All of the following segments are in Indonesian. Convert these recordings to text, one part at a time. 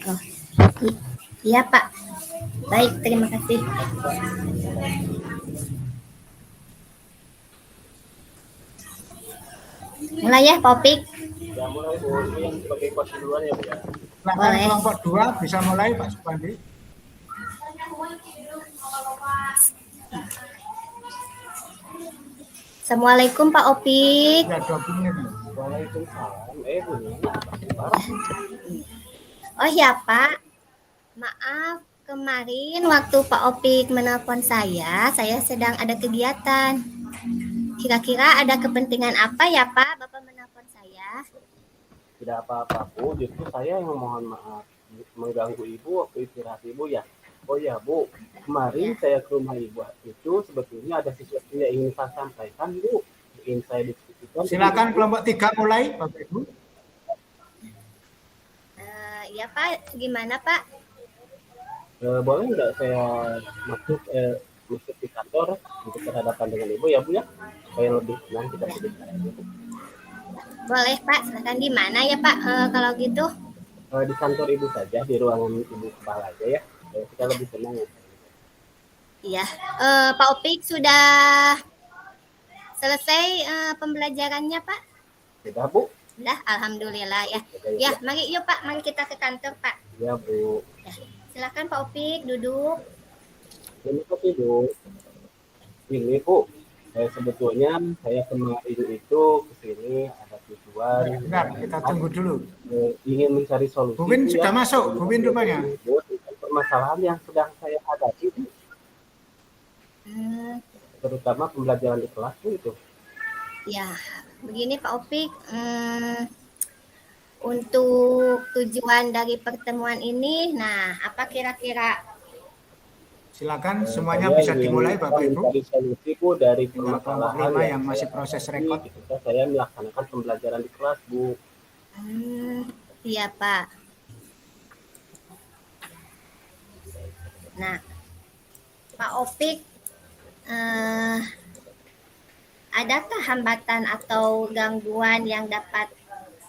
Oh, iya Pak. Baik, terima kasih. Mulai ya, Popik. Ya mulai Bu, ini yang sebagai coach duluan ya Bu ya. Silakan Boleh. kelompok 2 bisa mulai Pak Supandi. Assalamualaikum Pak Opik. Ya 20 menit. Waalaikumsalam. Bunyi apa sih Pak? Oh ya Pak, maaf kemarin waktu Pak Opik menelpon saya sedang ada kegiatan. Kira-kira ada kepentingan apa ya Pak Bapak menelpon saya? Tidak apa-apa Bu, justru saya yang mohon maaf mengganggu Ibu waktu istirahat Ibu ya. Oh ya Bu, kemarin saya ke rumah Ibu itu sebetulnya ada sesuatu yang ingin saya sampaikan Bu. Ingin saya diskusikan. Silakan kelompok 3 mulai Bapak Ibu. Ya Pak, gimana Pak? Boleh nggak saya masuk di kantor untuk berhadapan dengan Ibu ya Bu ya? Supaya lebih tenang kita berbicara. Boleh Pak, silakan di mana ya Pak kalau gitu? Di kantor Ibu saja, di ruangan Ibu kepala aja ya. Kita lebih tenang ya. Iya, Pak Opik sudah selesai pembelajarannya Pak? Sudah Bu? Sudah, alhamdulillah ya. Ya, mari yuk Pak, mari kita ke kantor Pak. Ya Bu. Ya, silakan Pak Opik duduk. Terima kasih Bu. Ini Bu, sebetulnya saya kemarin itu kesini ada tujuan. Bentar, kita tunggu dulu. Ingin mencari solusi. Bu Win sudah masuk, Bu Win rupanya. Permasalahan yang sedang saya hadapi, terutama pembelajaran di kelas itu. Ya, begini Pak Opik, untuk tujuan dari pertemuan ini, nah apa kira-kira? Silakan semuanya bisa dimulai Bapak Ibu. Mencari solusi Bu dari permasalahan yang masih proses rekod. Ketika saya melaksanakan pembelajaran di kelas Bu. Iya Pak. Nah, Pak Opik, adakah hambatan atau gangguan yang dapat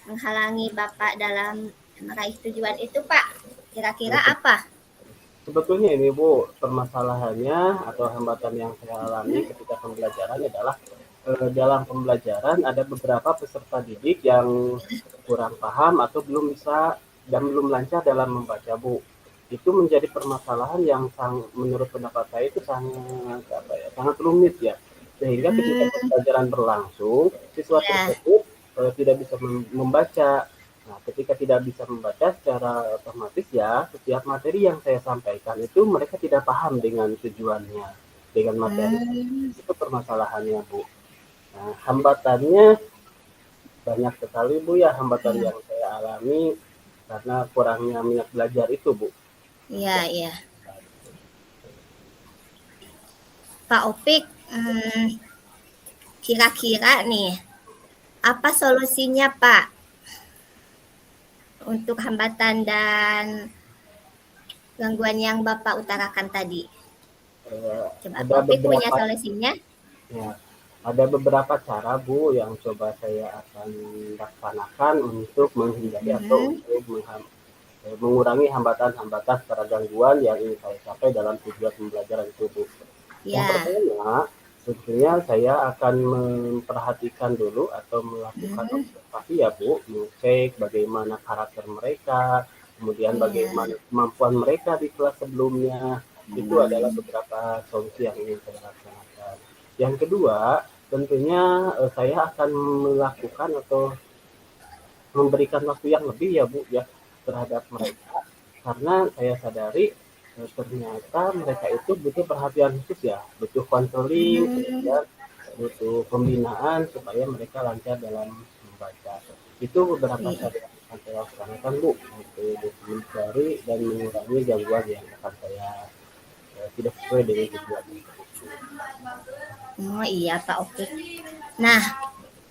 menghalangi Bapak dalam meraih tujuan itu Pak? Kira-kira apa? Sebetulnya ini Bu, permasalahannya atau hambatan yang saya alami ketika pembelajaran adalah dalam pembelajaran ada beberapa peserta didik yang kurang paham atau belum bisa dan belum lancar dalam membaca Bu. Itu menjadi permasalahan yang menurut pendapat saya itu sangat rumit ya. Sehingga ketika pembelajaran berlangsung, siswa tersebut tidak bisa membaca. Nah, ketika tidak bisa membaca secara otomatis ya, setiap materi yang saya sampaikan itu mereka tidak paham dengan tujuannya, dengan materi. Itu permasalahannya Bu. Nah, hambatannya banyak sekali Bu ya, hambatan yang saya alami karena kurangnya minat belajar itu Bu. Iya, iya. Pak Opik, kira-kira nih, apa solusinya Pak untuk hambatan dan gangguan yang Bapak utarakan tadi? Coba Pak Opik punya solusinya? Ya, ada beberapa cara Bu yang coba saya akan laksanakan untuk menghindari atau untuk mengurangi hambatan-hambatan secara gangguan yang ingin saya capai dalam tujuan pembelajaran itu Bu. Yang pertama, tentunya saya akan memperhatikan dulu atau melakukan observasi ya Bu, mengecek bagaimana karakter mereka, kemudian bagaimana kemampuan mereka di kelas sebelumnya. Itu adalah beberapa solusi yang ingin saya laksanakan. Yang kedua, tentunya saya akan melakukan atau memberikan waktu yang lebih ya Bu ya terhadap mereka, karena saya sadari ternyata mereka itu butuh perhatian khusus ya, butuh konseling, butuh pembinaan supaya mereka lancar dalam membaca. Itu beberapa cara yang akan saya laksanakan Bu untuk mencari dan mengurangi gangguan yang akan saya tidak sesuai dengan tujuan. Oh iya Pak Opik. Nah,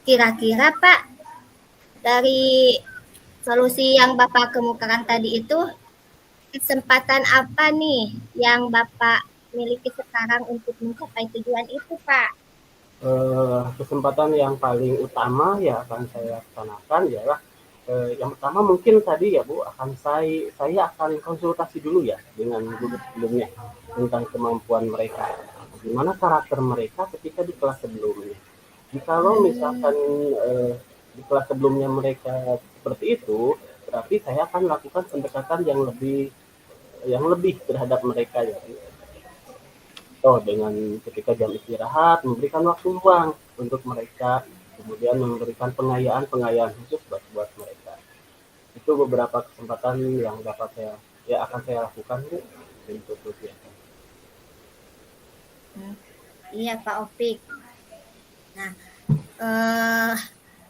kira-kira Pak, dari solusi yang Bapak kemukakan tadi itu, kesempatan apa nih yang Bapak miliki sekarang untuk mencapai tujuan itu Pak? Kesempatan yang paling utama ya akan saya laksanakan ialah Yang pertama mungkin tadi ya Bu, saya akan konsultasi dulu ya dengan guru sebelumnya tentang kemampuan mereka. Gimana karakter mereka ketika di kelas sebelumnya. Jikalau misalkan di kelas sebelumnya mereka seperti itu, berarti saya akan lakukan pendekatan yang lebih terhadap mereka ya. Dengan ketika jam istirahat memberikan waktu luang untuk mereka, kemudian memberikan pengayaan khusus buat mereka. Itu beberapa kesempatan yang akan saya lakukan Bu untuk kegiatan. Iya Pak Opik. Nah,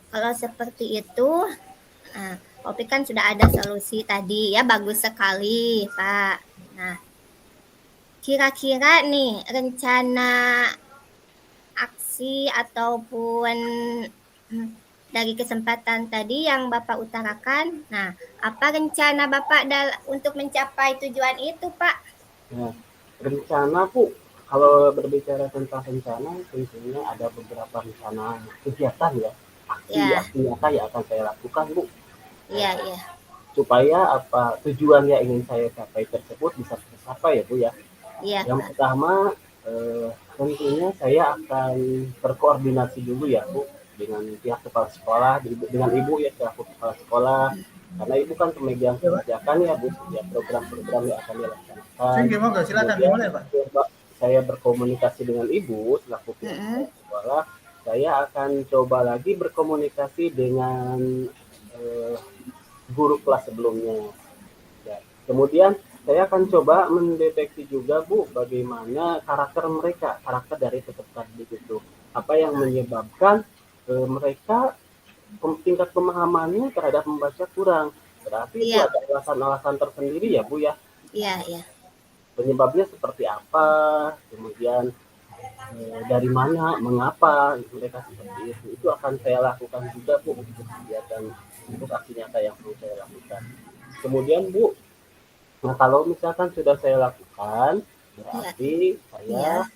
kalau seperti itu, Opik kan sudah ada solusi tadi ya, bagus sekali Pak. Nah, kira-kira nih rencana aksi ataupun dari kesempatan tadi yang Bapak utarakan, nah apa rencana Bapak untuk mencapai tujuan itu Pak? Nah, rencana Bu, kalau berbicara tentang rencana, tentunya ada beberapa rencana kegiatan ya, aksi nyata yang akan saya lakukan Bu. Iya. Supaya tujuan yang ingin saya capai tersebut bisa tercapai ya Bu ya. Iya. Yang pertama tentunya saya akan berkoordinasi dulu ya Bu dengan pihak kepala sekolah, dengan Ibu ya selaku kepala sekolah, karena Ibu kan pemegang kebijakan ya Bu, ya program-program yang akan dilaksanakan. Silakan dimulai Pak. Saya berkomunikasi dengan Ibu selaku pihak kepala sekolah, saya akan coba lagi berkomunikasi dengan guru kelas sebelumnya. Ya. Kemudian saya akan coba mendeteksi juga Bu bagaimana karakter dari peserta didik itu. Apa yang menyebabkan mereka tingkat pemahamannya terhadap membaca kurang. Berarti itu ada alasan-alasan tersendiri ya Bu ya. Iya. Penyebabnya seperti apa, kemudian dari mana, mengapa mereka seperti itu akan saya lakukan juga Bu untuk kegiatan untuk aksi nyata yang perlu saya lakukan. Kemudian Bu, nah kalau misalkan sudah saya lakukan, berarti saya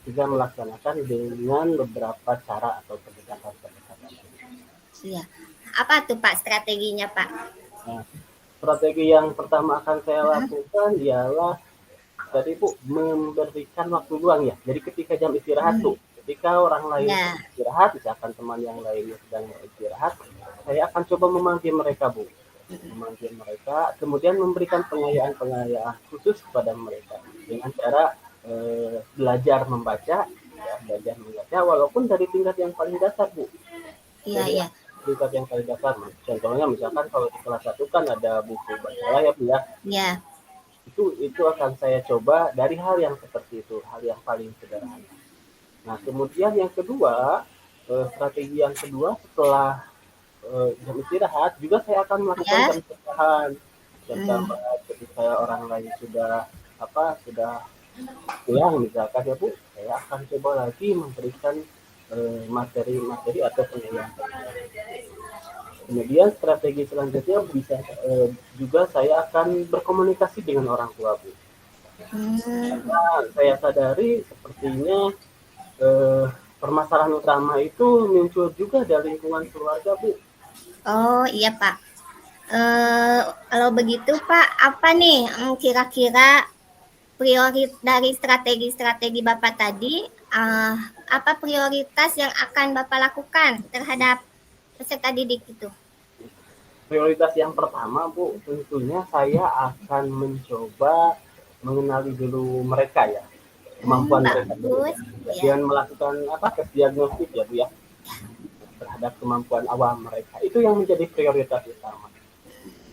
sudah melaksanakan dengan beberapa cara atau pendekatan. Iya. Apa tuh Pak strateginya Pak? Nah, strategi yang pertama akan saya lakukan ialah tadi Bu memberikan waktu luang ya. Jadi ketika jam istirahat tuh, ketika orang lain istirahat, misalkan teman yang lainnya sedang istirahat, saya akan coba memanggil mereka Bu. Memanggil mereka, kemudian memberikan pengayaan khusus kepada mereka dengan cara belajar membaca, walaupun dari tingkat yang paling dasar Bu. Iya. Tingkat yang paling dasar, contohnya misalkan kalau di kelas 1 kan ada buku baca ya Bu ya. Iya. Itu akan saya coba dari hal yang seperti itu, hal yang paling sederhana. Nah, kemudian yang kedua, strategi yang kedua setelah jam istirahat juga saya akan melakukan jam istirahat. Ketika orang lain sudah pulang misalkan ya Bu, saya akan coba lagi memberikan materi atau penilaian. Kemudian strategi selanjutnya bisa juga saya akan berkomunikasi dengan orang tua Bu. Karena saya sadari sepertinya permasalahan utama itu muncul juga dari lingkungan keluarga Bu. Oh iya Pak. Kalau begitu Pak, apa nih kira-kira dari strategi Bapak tadi, apa prioritas yang akan Bapak lakukan terhadap peserta didik itu? Prioritas yang pertama Bu, tentunya saya akan mencoba mengenali dulu mereka ya, kemampuan mereka dulu, dengan melakukan tes diagnostik ya Bu ya, terhadap kemampuan awam mereka. Itu yang menjadi prioritas utama.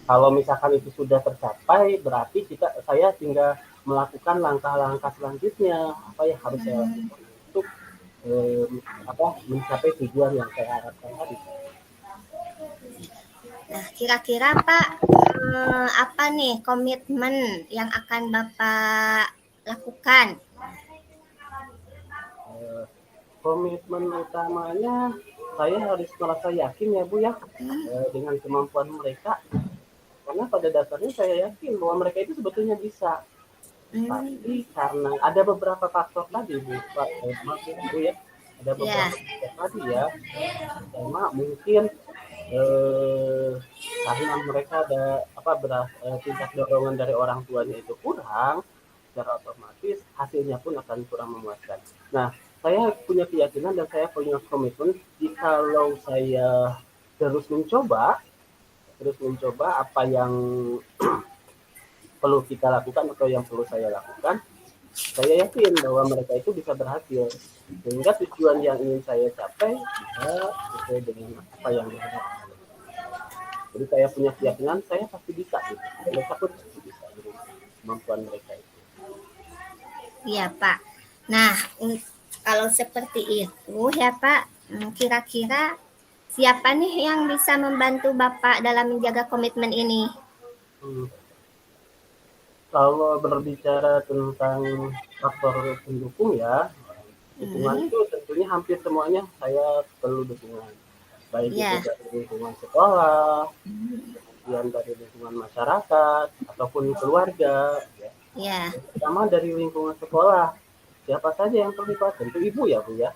Kalau misalkan itu sudah tercapai, berarti saya tinggal melakukan langkah-langkah selanjutnya apa yang harus saya lakukan untuk mencapai tujuan yang saya harapkan tadi. Nah, kira-kira Pak, apa nih komitmen yang akan Bapak lakukan? Komitmen utamanya saya harus merasa yakin ya Bu ya dengan kemampuan mereka, karena pada dasarnya saya yakin bahwa mereka itu sebetulnya bisa. Tapi karena ada beberapa faktor tadi Bu, Bu ya, ada beberapa faktor tadi ya, sama mungkin karena mereka ada tingkat dorongan dari orang tuanya itu kurang, secara otomatis hasilnya pun akan kurang memuaskan. Nah, saya punya keyakinan dan saya punya komitmen jikalau saya terus mencoba apa yang perlu kita lakukan atau yang perlu saya lakukan, saya yakin bahwa mereka itu bisa berhasil sehingga tujuan yang ingin saya capai bisa sesuai dengan apa yang diharapkan. Jadi saya punya keyakinan saya pasti bisa gitu. Mereka pun pasti bisa gitu, kemampuan mereka itu. Iya, Pak. Nah, kalau seperti itu ya Pak, kira-kira siapa nih yang bisa membantu Bapak dalam menjaga komitmen ini? Kalau berbicara tentang faktor pendukung ya, dukungan itu tentunya hampir semuanya saya perlu dukungan. Baik itu dari lingkungan sekolah, kemudian dari lingkungan masyarakat, ataupun keluarga. Ya. Pertama dari lingkungan sekolah, siapa saja yang terlibat? Tentu ibu ya Bu ya.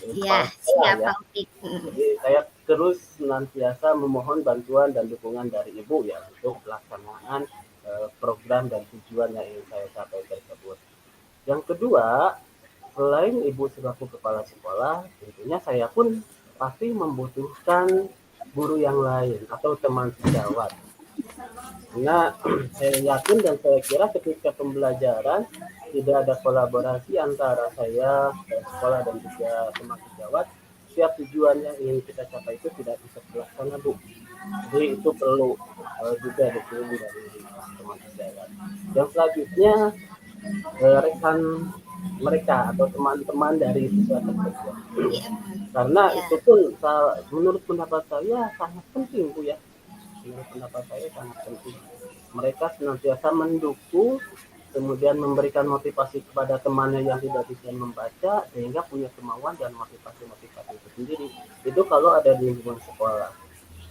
Iya, siapa ya. Jadi saya terus senantiasa memohon bantuan dan dukungan dari ibu ya untuk pelaksanaan program dan tujuan yang ingin saya capai tersebut. Yang kedua, selain ibu selaku kepala sekolah, tentunya saya pun pasti membutuhkan guru yang lain atau teman sejawat. Karena saya yakin dan saya kira ketika pembelajaran tidak ada kolaborasi antara saya dan sekolah dan juga teman sejawat, setiap tujuan yang ingin kita capai itu tidak bisa terlaksana, Bu. Jadi itu perlu juga dukungan dari teman sejawat. Yang selanjutnya rekan mereka atau teman-teman dari siswa tersebut. Karena itu pun menurut pendapat saya sangat penting, Bu ya. Menurut pendapat saya sangat penting. Mereka senantiasa mendukung, kemudian memberikan motivasi kepada temannya yang tidak bisa membaca, sehingga punya kemauan dan motivasi-motivasi itu sendiri. Itu kalau ada di lingkungan sekolah.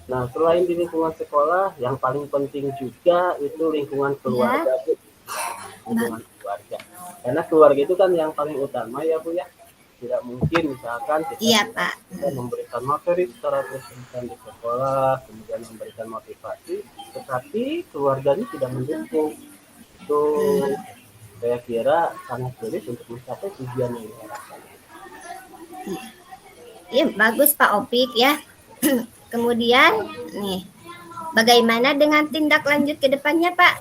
Nah, selain di lingkungan sekolah, yang paling penting juga itu lingkungan keluarga. Lingkungan keluarga. Karena keluarga itu kan yang paling utama ya Bu ya. Tidak mungkin misalkan kita memberikan materi secara terus-terusan di sekolah, kemudian memberikan motivasi, tetapi keluarganya tidak mendukung. Itu saya kira sangat sulit untuk mencapai tujuan yang diharapkan. Iya, bagus Pak Opik ya. Kemudian nih, bagaimana dengan tindak lanjut ke depannya Pak?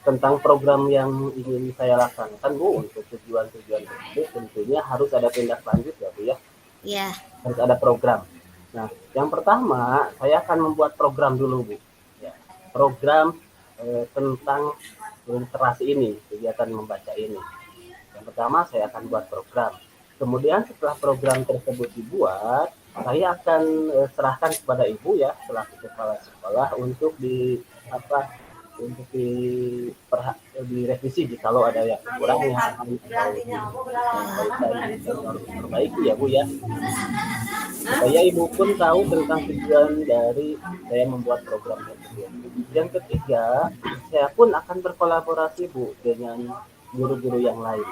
Tentang program yang ingin saya laksanakan Bu, untuk tujuan-tujuan tersebut tentunya harus ada tindak lanjut ya Bu ya. Iya. Harus ada program. Nah, yang pertama saya akan membuat program dulu Bu. Ya, program tentang literasi ini, kegiatan membaca ini. Yang pertama saya akan buat program. Kemudian setelah program tersebut dibuat, saya akan serahkan kepada ibu ya selaku kepala sekolah untuk direvisi jikalau ada yang kurangnya atau diperbaiki ya Bu ya. Supaya ibu pun tahu tentang tujuan dari saya membuat program tersebut. Yang ketiga, saya pun akan berkolaborasi Bu dengan guru-guru yang lain.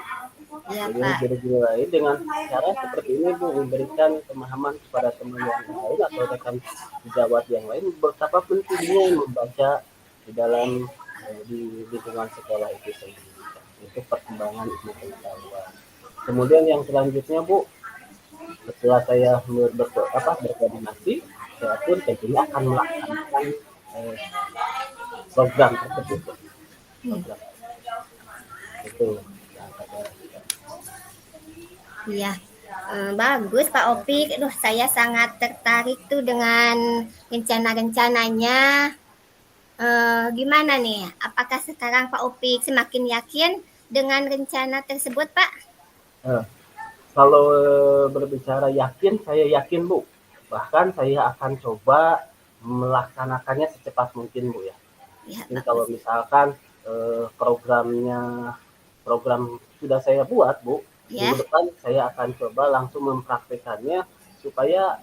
Jadi guru-guru lain dengan cara seperti ini Bu, memberikan pemahaman kepada teman yang lain atau rekan sejawat yang lain betapa pentingnya membaca di dalam di lingkungan sekolah itu sendiri untuk perkembangan ilmu pengetahuan. Kemudian yang selanjutnya Bu, setelah saya berkoordinasi, saya pun tentunya akan melaksanakan program tersebut. Itu yang saya. Iya, bagus Pak Opik. Saya sangat tertarik tuh dengan rencana-rencananya. Gimana nih? Apakah sekarang Pak Opik semakin yakin dengan rencana tersebut, Pak? Kalau berbicara yakin, saya yakin Bu. Bahkan saya akan coba melaksanakannya secepat mungkin Bu ya. Jadi kalau misalkan program sudah saya buat Bu, minggu depan saya akan coba langsung mempraktekannya supaya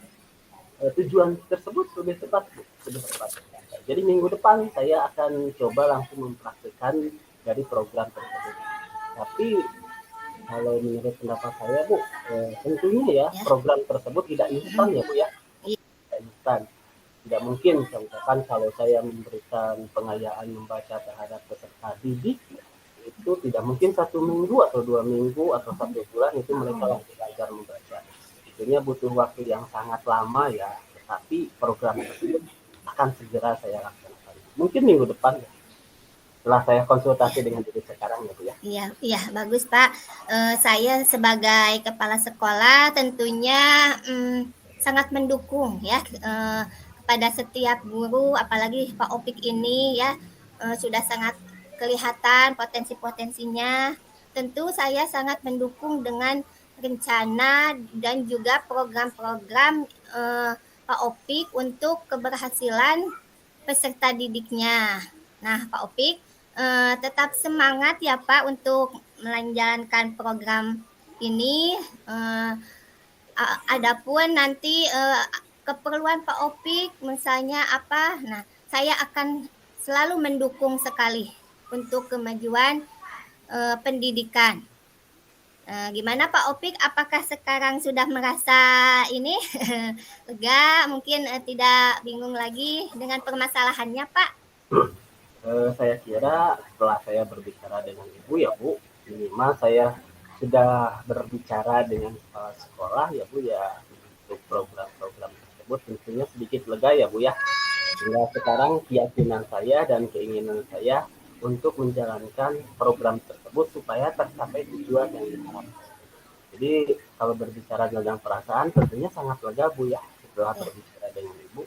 tujuan tersebut lebih cepat Bu, lebih cepat. Jadi minggu depan saya akan coba langsung mempraktikkan dari program tersebut. Tapi kalau menurut pendapat saya Bu, tentunya ya program tersebut tidak instan ya Bu ya. kegiatan. Tidak mungkin misalkan kalau saya memberikan pengayaan membaca terhadap peserta didik, itu tidak mungkin 1 minggu atau 2 minggu atau 1 bulan itu mereka langsung belajar membaca. Tentunya butuh waktu yang sangat lama ya, tetapi program tersebut akan segera saya laksanakan. Mungkin minggu depan ya, setelah saya konsultasi dengan diri sekarang ya Bu ya. Iya, bagus Pak. Saya sebagai kepala sekolah tentunya sangat mendukung ya kepada setiap guru, apalagi Pak Opik ini ya sudah sangat kelihatan potensi-potensinya. Tentu saya sangat mendukung dengan rencana dan juga program-program Pak Opik untuk keberhasilan peserta didiknya. Nah, Pak Opik tetap semangat ya Pak untuk menjalankan program ini. Adapun nanti keperluan Pak Opik misalnya apa, nah saya akan selalu mendukung sekali untuk kemajuan pendidikan. Gimana Pak Opik? Apakah sekarang sudah merasa ini lega? Mungkin tidak bingung lagi dengan permasalahannya Pak? Saya kira setelah saya berbicara dengan Ibu ya Bu, minimal saya sudah berbicara dengan kepala sekolah ya Bu ya, untuk program-program tersebut tentunya sedikit lega ya Bu ya. Sehingga sekarang keyakinan saya dan keinginan saya untuk menjalankan program tersebut supaya tercapai tujuan yang diharapkan. Jadi kalau berbicara tentang perasaan tentunya sangat lega Bu ya setelah berbicara dengan Ibu.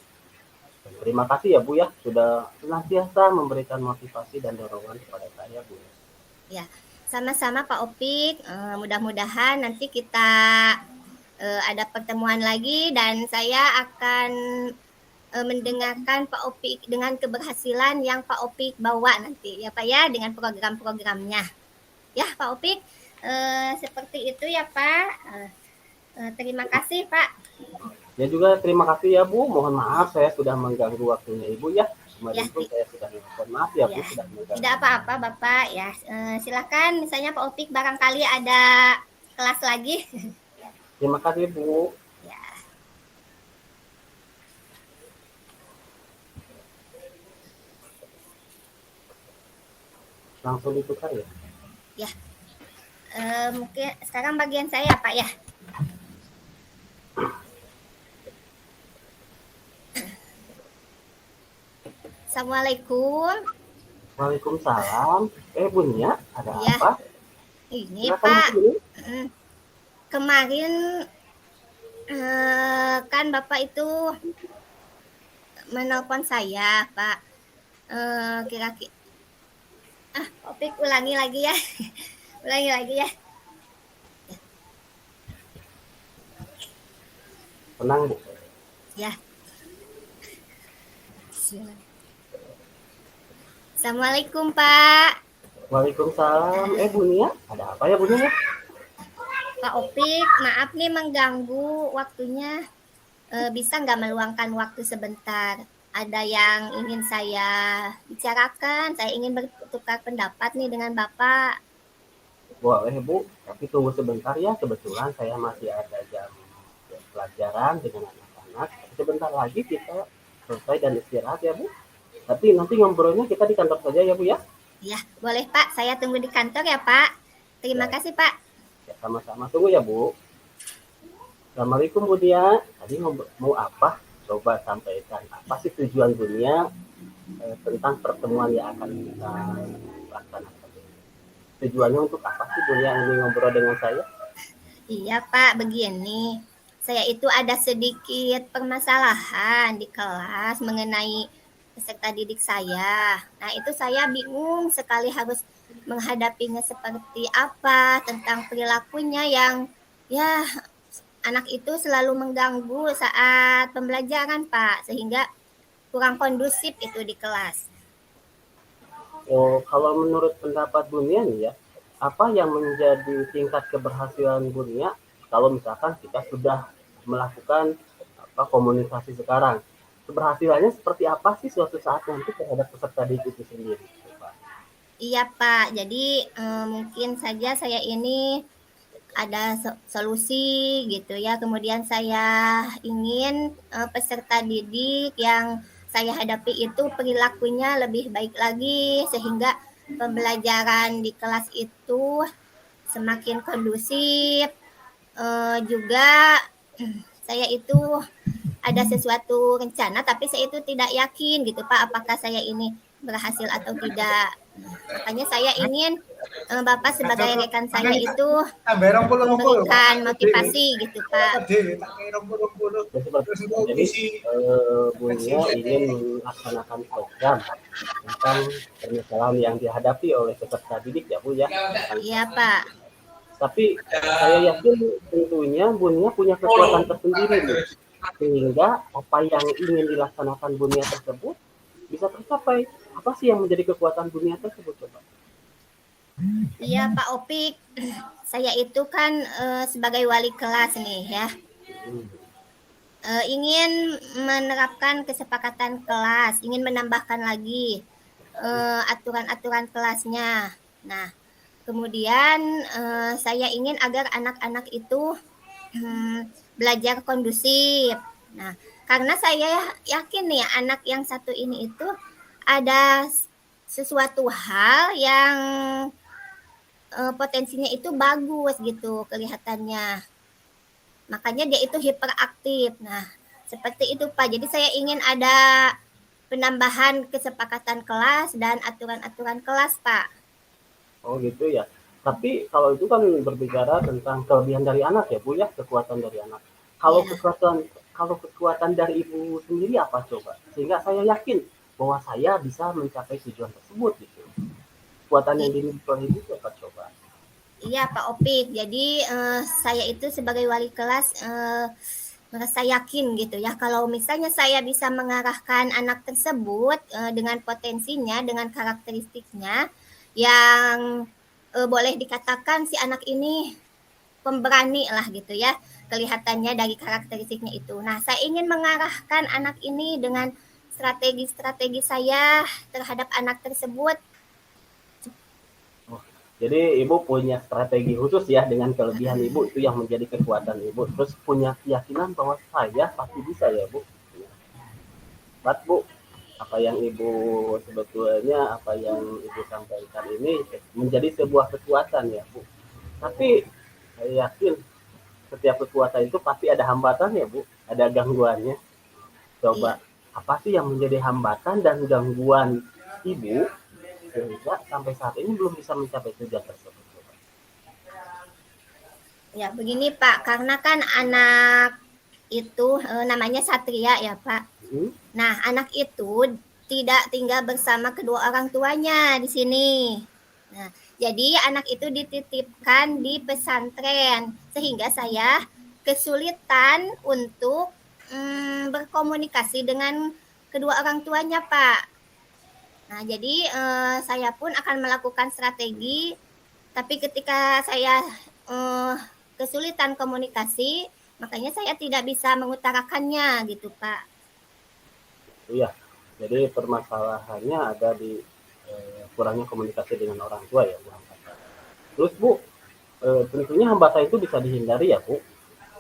Dan terima kasih ya Bu ya sudah senantiasa memberikan motivasi dan dorongan kepada saya Bu. Ya, sama-sama Pak Opik. Mudah-mudahan nanti kita ada pertemuan lagi dan saya akan mendengarkan Pak Opik dengan keberhasilan yang Pak Opik bawa nanti ya Pak ya, dengan program-programnya. Ya Pak Opik, seperti itu ya Pak. Terima kasih Pak. Ya juga terima kasih ya Bu. Mohon maaf saya sudah mengganggu waktunya Ibu ya. Kemarin pun saya sudah mohon maaf ya Bu sudah mengganggu. Tidak apa-apa Bapak ya. Silakan misalnya Pak Opik barangkali ada kelas lagi. Terima kasih Bu. Ya. Langsung ditukar ya? Ya. Mungkin sekarang bagian saya Pak ya. Assalamualaikum. Waalaikumsalam. Bunya, ada Ya. apa? Ini Silakan Pak. Bu. Kemarin kan Bapak itu menelpon saya Pak. Kira-kira Opik ulangi lagi ya. Ulangi lagi ya. Tenang Bu. Ya. Assalamualaikum Pak. Waalaikumsalam. Bunya, ada apa ya Bunya ya? Pak Opik, maaf nih mengganggu waktunya. Bisa nggak meluangkan waktu sebentar? Ada yang ingin saya bicarakan. Saya ingin bertukar pendapat nih dengan Bapak. Boleh Bu, tapi tunggu sebentar ya. Kebetulan saya masih ada jam pelajaran dengan anak-anak. Sebentar lagi kita selesai dan istirahat ya Bu. Tapi nanti ngobrolnya kita di kantor saja ya Bu ya. Ya, boleh Pak. Saya tunggu di kantor ya Pak. Terima kasih Pak. Ya, sama-sama. Tunggu ya Bu. Assalamualaikum Bu Dia. Tadi mau apa? Coba sampaikan. Apa sih tujuan Bunya tentang pertemuan yang akan kita laksanakan? Tujuannya untuk apa sih Bunya ini ngobrol dengan saya? Iya Pak, begini. Saya itu ada sedikit permasalahan di kelas mengenai peserta didik saya. Nah, itu saya bingung sekali harus menghadapinya seperti apa, tentang perilakunya yang ya anak itu selalu mengganggu saat pembelajaran Pak, sehingga kurang kondusif itu di kelas. Kalau menurut pendapat Bunia nih ya, apa yang menjadi tingkat keberhasilan Bunia kalau misalkan kita sudah melakukan komunikasi sekarang? Keberhasilannya seperti apa sih suatu saat nanti terhadap peserta didik itu sendiri? Iya Pak, jadi mungkin saja saya ini ada solusi gitu ya. Kemudian saya ingin peserta didik yang saya hadapi itu perilakunya lebih baik lagi sehingga pembelajaran di kelas itu semakin kondusif. Juga saya itu ada sesuatu rencana tapi saya itu tidak yakin gitu Pak apakah saya ini berhasil atau tidak. Makanya saya ingin Bapak sebagai rekan saya itu memberikan motivasi gitu Pak. Jadi Bunya ingin melaksanakan program tentang permasalahan yang dihadapi oleh peserta didik ya Bu ya. Iya Pak. Tapi saya yakin tentunya Bunya punya kekuatan tersendiri Bu. Sehingga apa yang ingin dilaksanakan Bunia tersebut bisa tercapai. Apa sih yang menjadi kekuatan Bunia tersebut coba? Iya Pak Opik, saya itu kan sebagai wali kelas nih ya, ingin menerapkan kesepakatan kelas, ingin menambahkan lagi aturan-aturan kelasnya. Nah, kemudian saya ingin agar anak-anak itu belajar kondusif. Nah, karena saya yakin nih anak yang satu ini itu ada sesuatu hal yang potensinya itu bagus gitu kelihatannya. Makanya dia itu hiperaktif. Nah, seperti itu Pak. Jadi saya ingin ada penambahan kesepakatan kelas dan aturan-aturan kelas Pak. Oh gitu ya. Tapi kalau itu kan berbicara tentang kelebihan dari anak ya Bu ya, kekuatan dari anak. Kalau kekuatan dari Ibu sendiri apa coba? Sehingga saya yakin bahwa saya bisa mencapai tujuan tersebut gitu. Kekuatan yang dimiliki oleh Ibu apa coba? Iya Pak Opik. Jadi saya itu sebagai wali kelas merasa yakin gitu ya kalau misalnya saya bisa mengarahkan anak tersebut dengan potensinya, dengan karakteristiknya yang boleh dikatakan si anak ini pemberani lah gitu ya kelihatannya dari karakteristiknya itu. Nah, saya ingin mengarahkan anak ini dengan strategi-strategi saya terhadap anak tersebut. Jadi Ibu punya strategi khusus ya dengan kelebihan Ibu itu yang menjadi kekuatan Ibu. Terus punya keyakinan bahwa saya pasti bisa ya Bu. Bu, apa yang Ibu sebetulnya apa yang Ibu sampaikan ini menjadi sebuah kekuatan ya Bu. Tapi saya yakin setiap kekuatan itu pasti ada hambatan ya Bu, ada gangguannya. Coba apa sih yang menjadi hambatan dan gangguan Ibu sehingga sampai saat ini belum bisa mencapai tujuan tersebut? Ya begini Pak, karena kan anak itu namanya Satria ya Pak. Nah anak itu tidak tinggal bersama kedua orang tuanya di sini. Nah, jadi anak itu dititipkan di pesantren sehingga saya kesulitan untuk berkomunikasi dengan kedua orang tuanya Pak. Nah jadi saya pun akan melakukan strategi, tapi ketika saya kesulitan komunikasi, makanya saya tidak bisa mengutarakannya gitu Pak. Iya, jadi permasalahannya ada di kurangnya komunikasi dengan orang tua ya Bu. Terus Bu, tentunya hambatan itu bisa dihindari ya Bu.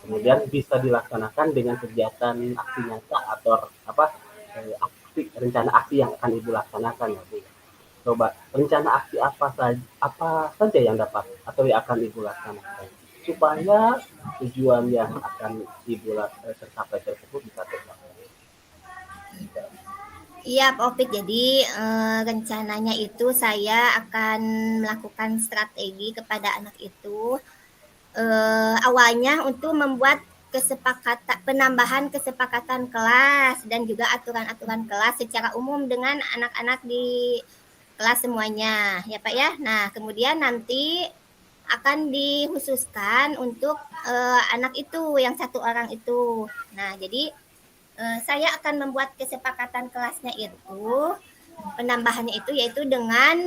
Kemudian bisa dilaksanakan dengan kegiatan aksi nyata atau rencana aksi yang akan Ibu laksanakan ya Bu. Coba rencana aksi apa saja yang dapat atau yang akan Ibu laksanakan supaya tujuan yang akan Ibu tercapai tersebut bisa tercapai. Iya Pak Opik, jadi rencananya itu saya akan melakukan strategi kepada anak itu awalnya untuk membuat penambahan kesepakatan kelas dan juga aturan-aturan kelas secara umum dengan anak-anak di kelas semuanya ya Pak ya. Nah kemudian nanti akan dikhususkan untuk anak itu yang satu orang itu. Nah jadi saya akan membuat kesepakatan kelasnya itu penambahannya itu yaitu dengan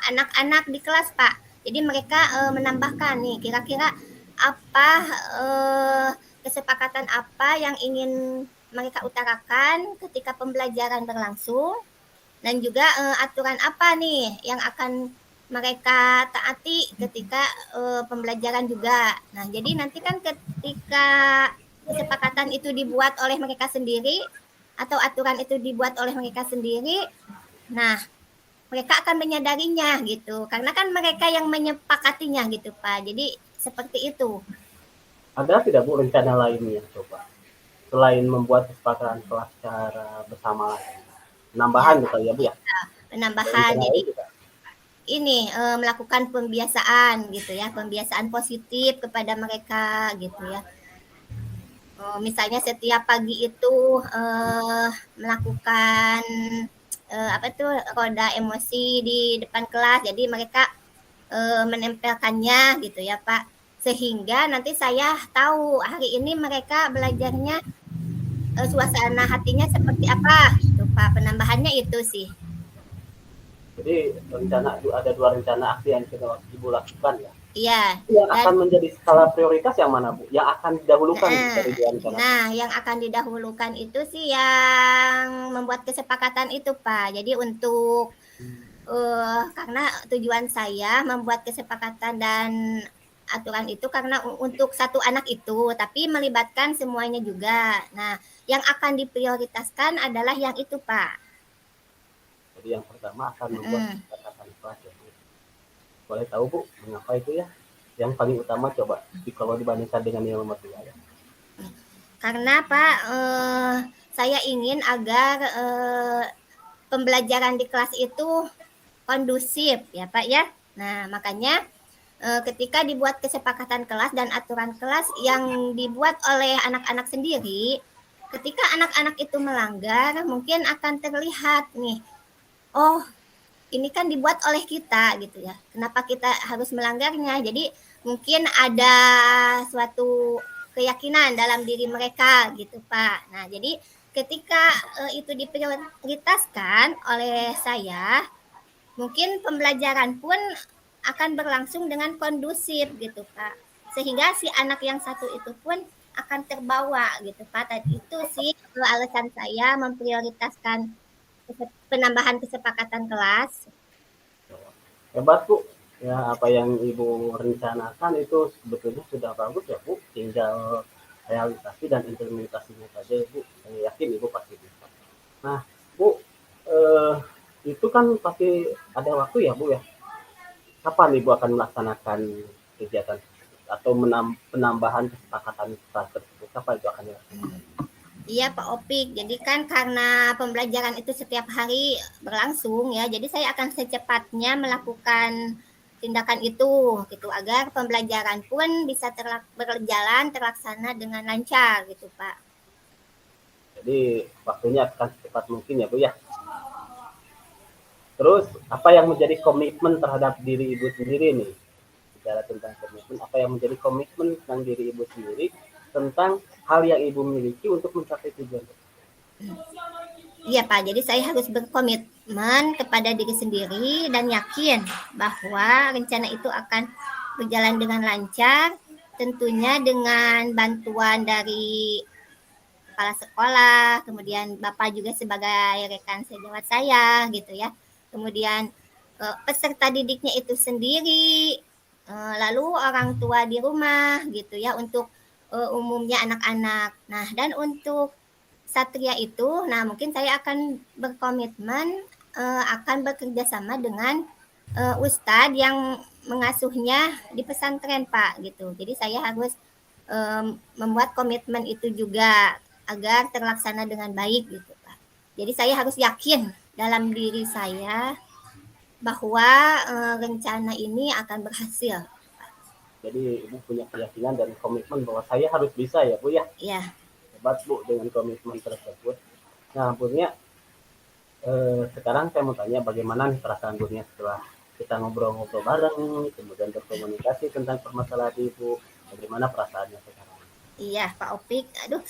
anak-anak di kelas Pak. Jadi mereka menambahkan nih kira-kira apa kesepakatan apa yang ingin mereka utarakan ketika pembelajaran berlangsung dan juga aturan apa nih yang akan mereka taati ketika pembelajaran juga. Nah, jadi nanti kan ketika kesepakatan itu dibuat oleh mereka sendiri atau aturan itu dibuat oleh mereka sendiri, nah mereka akan menyadarinya gitu. Karena kan mereka yang menyepakatinya gitu, Pak. Jadi seperti itu. Ada tidak Bu rencana lainnya coba? Selain membuat kesepakatan kelas secara bersama lagi. Ya, Penambahan gitu ya Bu ya? Ada penambahan. rencana Jadi lain juga? ini melakukan pembiasaan gitu ya, pembiasaan positif kepada mereka gitu ya. Misalnya setiap pagi itu melakukan apa tuh roda emosi di depan kelas, jadi mereka menempelkannya gitu ya Pak, sehingga nanti saya tahu hari ini mereka belajarnya suasana hatinya seperti apa gitu Pak. Penambahannya itu sih. Jadi rencana ada 2 rencana aksi yang sudah Ibu lakukan ya. Iya. Yang Dan akan menjadi skala prioritas yang mana Bu? Yang akan didahulukan dari 2 rencana? nah, yang akan didahulukan itu sih yang membuat kesepakatan itu Pak. Jadi untuk karena tujuan saya membuat kesepakatan dan aturan itu karena untuk satu anak itu, tapi melibatkan semuanya juga. Nah, yang akan diprioritaskan adalah yang itu Pak. Jadi yang pertama akan membuat kesepakatan kelas ya Bu. Boleh tahu Bu, mengapa itu ya? Yang paling utama coba kalau dibandingkan dengan yang nomor 2 ya. Karena Pak, saya ingin agar pembelajaran di kelas itu kondusif ya Pak ya. Nah, makanya ketika dibuat kesepakatan kelas dan aturan kelas yang dibuat oleh anak-anak sendiri, ketika anak-anak itu melanggar, mungkin akan terlihat nih, oh ini kan dibuat oleh kita gitu ya. Kenapa kita harus melanggarnya? Jadi mungkin ada suatu keyakinan dalam diri mereka gitu Pak. Nah, jadi ketika itu diprioritaskan oleh saya, mungkin pembelajaran pun akan berlangsung dengan kondusif gitu Pak. Sehingga si anak yang satu itu pun akan terbawa gitu Pak. Tadi itu sih alasan saya memprioritaskan penambahan kesepakatan kelas. Hebat Bu. Ya apa yang Ibu rencanakan itu sebetulnya sudah bagus ya Bu. Tinggal realisasi dan implementasinya saja Bu. Saya yakin Ibu pasti bisa. Nah Bu, itu kan pasti ada waktu ya Bu ya. Kapan Ibu akan melaksanakan kegiatan atau penambahan kesepakatan kelas tersebut? Kapan itu akan dilaksanakan? Iya Pak Opik, jadi kan karena pembelajaran itu setiap hari berlangsung ya, jadi saya akan secepatnya melakukan tindakan itu gitu agar pembelajaran pun bisa berjalan terlaksana dengan lancar gitu Pak. Jadi waktunya akan secepat mungkin ya Bu ya. Terus apa yang menjadi komitmen terhadap diri Ibu sendiri nih? Bicara tentang komitmen, apa yang menjadi komitmen tentang diri Ibu sendiri tentang hal yang Ibu miliki untuk mencapai tujuan? Iya Pak, jadi saya harus berkomitmen kepada diri sendiri dan yakin bahwa rencana itu akan berjalan dengan lancar, tentunya dengan bantuan dari kepala sekolah, kemudian Bapak juga sebagai rekan sejawat saya gitu ya. Kemudian peserta didiknya itu sendiri, lalu orang tua di rumah gitu ya untuk umumnya anak-anak. Nah, dan untuk Satria itu, nah mungkin saya akan berkomitmen akan bekerja sama dengan ustadz yang mengasuhnya di pesantren Pak gitu. Jadi saya harus membuat komitmen itu juga agar terlaksana dengan baik gitu Pak. Jadi saya harus yakin dalam diri saya bahwa rencana ini akan berhasil. Jadi Ibu punya keyakinan dan komitmen bahwa saya harus bisa ya Bu ya. Iya. Hebat Bu dengan komitmen tersebut. Nah Bunya, sekarang saya mau tanya bagaimana nih perasaan Bunya setelah kita ngobrol-ngobrol bareng, kemudian berkomunikasi tentang permasalahan Ibu, bagaimana perasaannya sekarang? Iya Pak Opik, aduh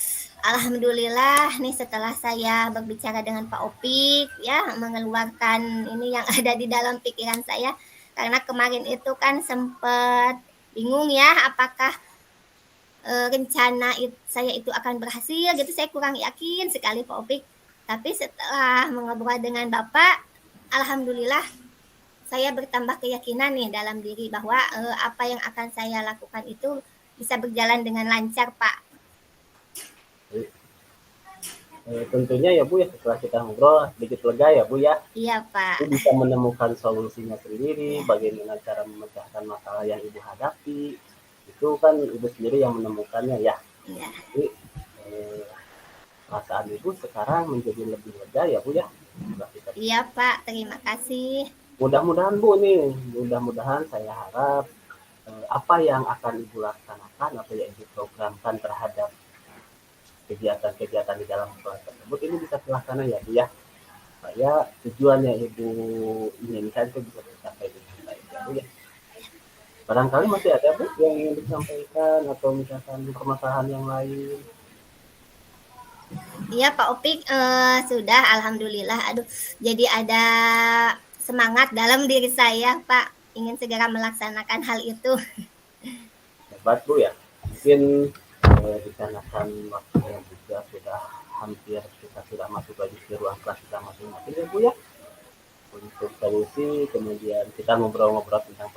alhamdulillah nih setelah saya berbicara dengan Pak Opik ya mengeluarkan ini yang ada di dalam pikiran saya, karena kemarin itu kan sempat bingung ya apakah rencana saya itu akan berhasil gitu, saya kurang yakin sekali Pak Opik. Tapi setelah mengobrol dengan Bapak, alhamdulillah saya bertambah keyakinan nih dalam diri bahwa apa yang akan saya lakukan itu bisa berjalan dengan lancar, Pak. Tentunya ya Bu ya, setelah kita ngobrol sedikit lega ya Bu ya. Iya, Pak. Ibu bisa menemukan solusinya sendiri, Ya. bagaimana cara memecahkan masalah yang Ibu hadapi. Itu kan Ibu sendiri yang menemukannya ya. Iya. Jadi perasaan Ibu sekarang menjadi lebih lega ya Bu ya. Iya Pak, terima kasih. Mudah-mudahan Bu nih, mudah-mudahan saya harap apa yang akan Ibu laksanakan atau yang Ibu programkan terhadap kegiatan-kegiatan di dalam sekolah tersebut ini bisa terlaksana ya Bu ya. Supaya tujuan yang Ibu inginkan itu bisa tercapai dengan baik ya Bu ya. Barangkali masih ada Bu yang ingin disampaikan atau misalkan permasalahan yang lain. Iya Pak Opik, sudah alhamdulillah. Aduh, jadi ada semangat dalam diri saya Pak, ingin segera melaksanakan hal itu. Hebat Bu ya. Mungkin dikarenakan waktunya juga sudah hampir kita sudah masuk lagi ke ruang kelas kita masing-masing ya Bu ya. Untuk solusi kemudian kita ngobrol-ngobrol tentang